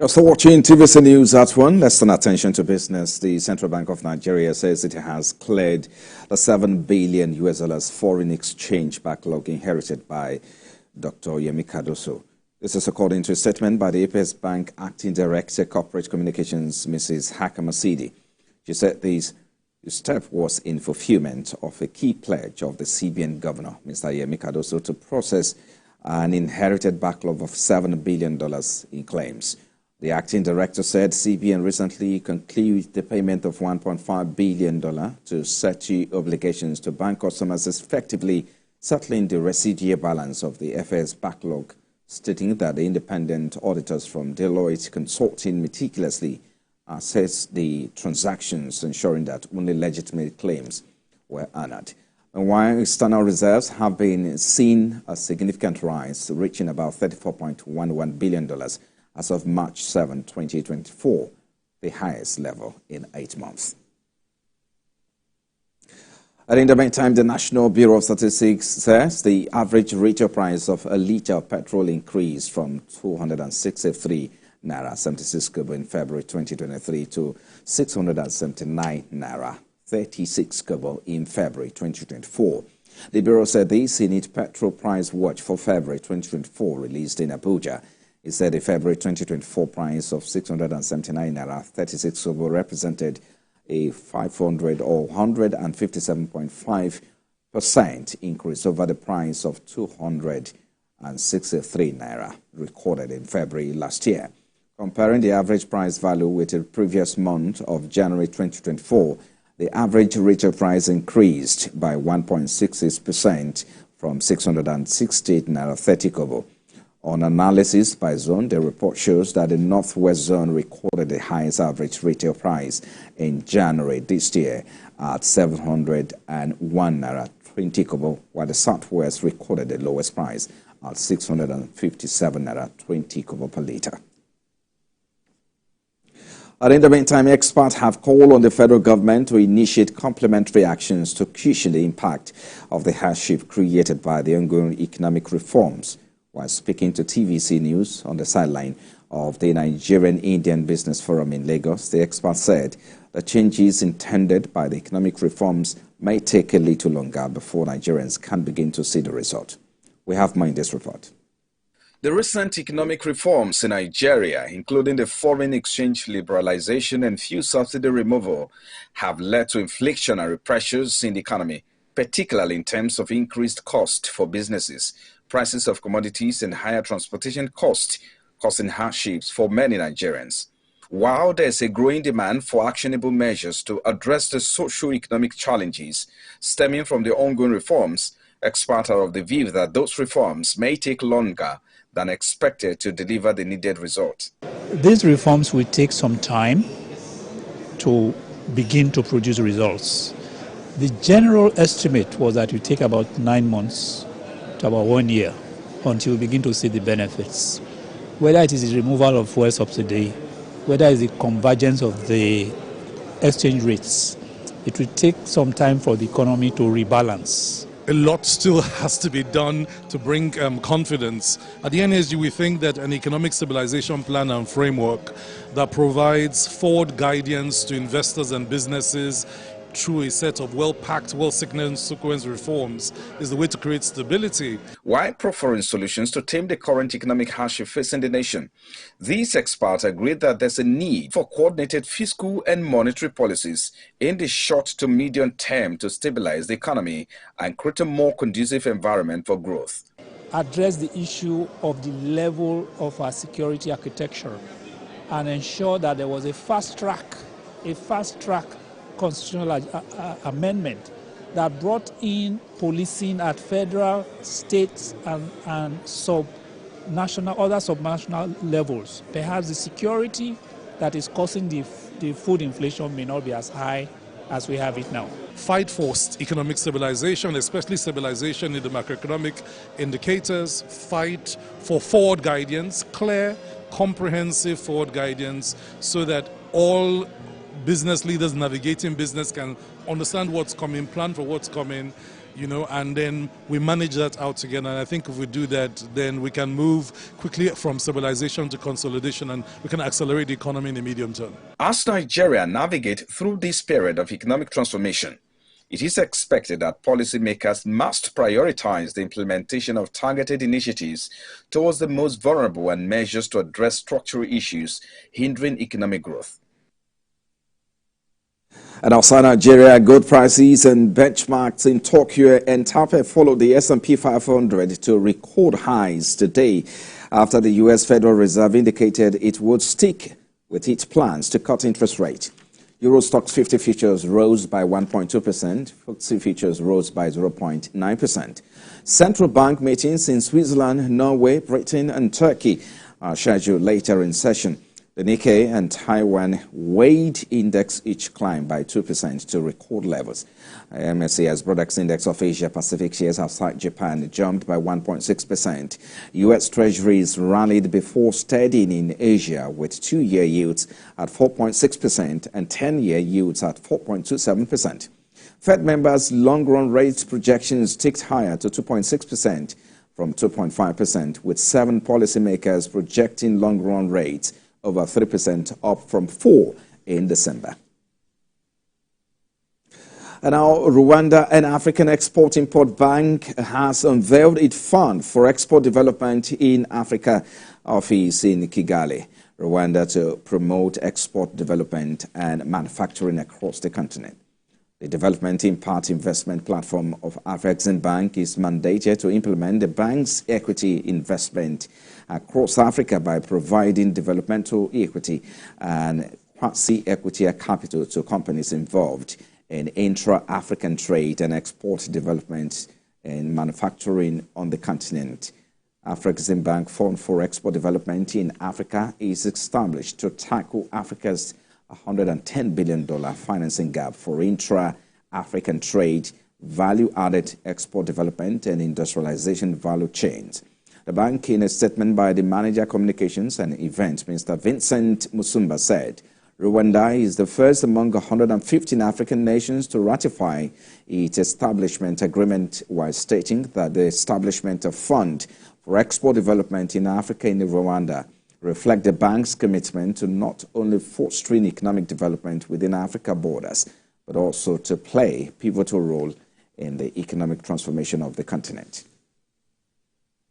You're still watching TVC News at 1. Let's turn attention to business. The Central Bank of Nigeria says it has cleared the $7 billion foreign exchange backlog inherited by Dr. Yemi Cardoso. This is according to a statement by the APS Bank Acting Director Corporate Communications, Mrs. Hakama Sidi. She said this step was in fulfillment of a key pledge of the CBN Governor, Mr. Yemi Cardoso, to process an inherited backlog of $7 billion in claims. The acting director said CBN recently concluded the payment of $1.5 billion to settle obligations to bank customers, effectively settling the residual balance of the FS backlog, stating that the independent auditors from Deloitte Consulting meticulously assessed the transactions, ensuring that only legitimate claims were honored. And while external reserves have been seeing a significant rise, reaching about $34.11 billion as of March 7, 2024, the highest level in 8 months. And in the meantime, the National Bureau of Statistics says the average retail price of a litre of petrol increased from 263 naira 76 kobo in February 2023 to 679 naira 36 kobo in February 2024. The Bureau said this in its Petrol Price Watch for February 2024 released in Abuja. It said the February 2024 price of 679 naira 36 kobo represented a 500 or 157.5% increase over the price of 263 naira recorded in February last year. Comparing the average price value with the previous month of January 2024, the average retail price increased by 1.66% from 668 naira 30 kobo. On analysis by zone, the report shows that the Northwest Zone recorded the highest average retail price in January this year at 701 naira 20 kobo, while the Southwest recorded the lowest price at 657 naira 20 kobo per litre. And in the meantime, experts have called on the federal government to initiate complementary actions to cushion the impact of the hardship created by the ongoing economic reforms. While speaking to TVC News on the sideline of the Nigerian Indian Business Forum in Lagos, the expert said the changes intended by the economic reforms may take a little longer before Nigerians can begin to see the result. We have more in this report. The recent economic reforms in Nigeria, including the foreign exchange liberalization and fuel subsidy removal, have led to inflationary pressures in the economy, particularly in terms of increased cost for businesses, prices of commodities, and higher transportation costs, causing hardships for many Nigerians. While there is a growing demand for actionable measures to address the socio-economic challenges stemming from the ongoing reforms, experts are of the view that those reforms may take longer than expected to deliver the needed result. These reforms will take some time to begin to produce results. The general estimate was that it would take about 9 months to about 1 year until we begin to see the benefits. Whether it is the removal of fuel subsidy, whether it is the convergence of the exchange rates, it will take some time for the economy to rebalance. A lot still has to be done to bring confidence. At the NSG, we think that an economic stabilization plan and framework that provides forward guidance to investors and businesses through a set of well-packed, well-sequenced reforms is the way to create stability. While proffering solutions to tame the current economic hardship facing the nation, these experts agree that there's a need for coordinated fiscal and monetary policies in the short to medium term to stabilize the economy and create a more conducive environment for growth. Address the issue of the level of our security architecture and ensure that there was a fast-track constitutional amendment that brought in policing at federal, state, and other subnational levels. Perhaps the security that is causing the food inflation may not be as high as we have it now. Fight for economic stabilization, especially stabilization in the macroeconomic indicators. Fight for forward guidance, clear, comprehensive forward guidance, so that all business leaders navigating business can understand what's coming, plan for what's coming. and then we manage that out together. And I think if we do that, then we can move quickly from stabilization to consolidation, and we can accelerate the economy in the medium term. As Nigeria navigates through this period of economic transformation, it is expected that policymakers must prioritize the implementation of targeted initiatives towards the most vulnerable and measures to address structural issues hindering economic growth. And outside Nigeria, gold prices and benchmarks in Tokyo and Taipei followed the S&P 500 to record highs today after the U.S. Federal Reserve indicated it would stick with its plans to cut interest rate. Euro Stoxx 50 futures rose by 1.2%, FTSE futures rose by 0.9%. Central bank meetings in Switzerland, Norway, Britain and Turkey are scheduled later in session. The Nikkei and Taiwan Weighted Index each climbed by 2% to record levels. MSCI's Products Index of Asia Pacific shares outside Japan jumped by 1.6%. U.S. Treasuries rallied before steadying in Asia with 2-year yields at 4.6% and 10-year yields at 4.27%. Fed members' long-run rates projections ticked higher to 2.6% from 2.5%, with 7 policymakers projecting long-run rates over 3%, up from 4% in December. And now, Rwanda, an African Export-Import Bank, has unveiled its Fund for Export Development in Africa office in Kigali, Rwanda, to promote export development and manufacturing across the continent. The Development Impact Investment Platform of Afreximbank is mandated to implement the bank's equity investment across Africa by providing developmental equity and quasi-equity capital to companies involved in intra-African trade and export development and manufacturing on the continent. Afreximbank Fund for Export Development in Africa is established to tackle Africa's $110 billion financing gap for intra-African trade, value-added export development and industrialization value chains. The bank, in a statement by the Manager Communications and Events, Mr. Vincent Musumba, said Rwanda is the first among 115 African nations to ratify its establishment agreement, while stating that the establishment of Fund for Export Development in Africa in Rwanda reflect the bank's commitment to not only fostering economic development within Africa borders, but also to play a pivotal role in the economic transformation of the continent.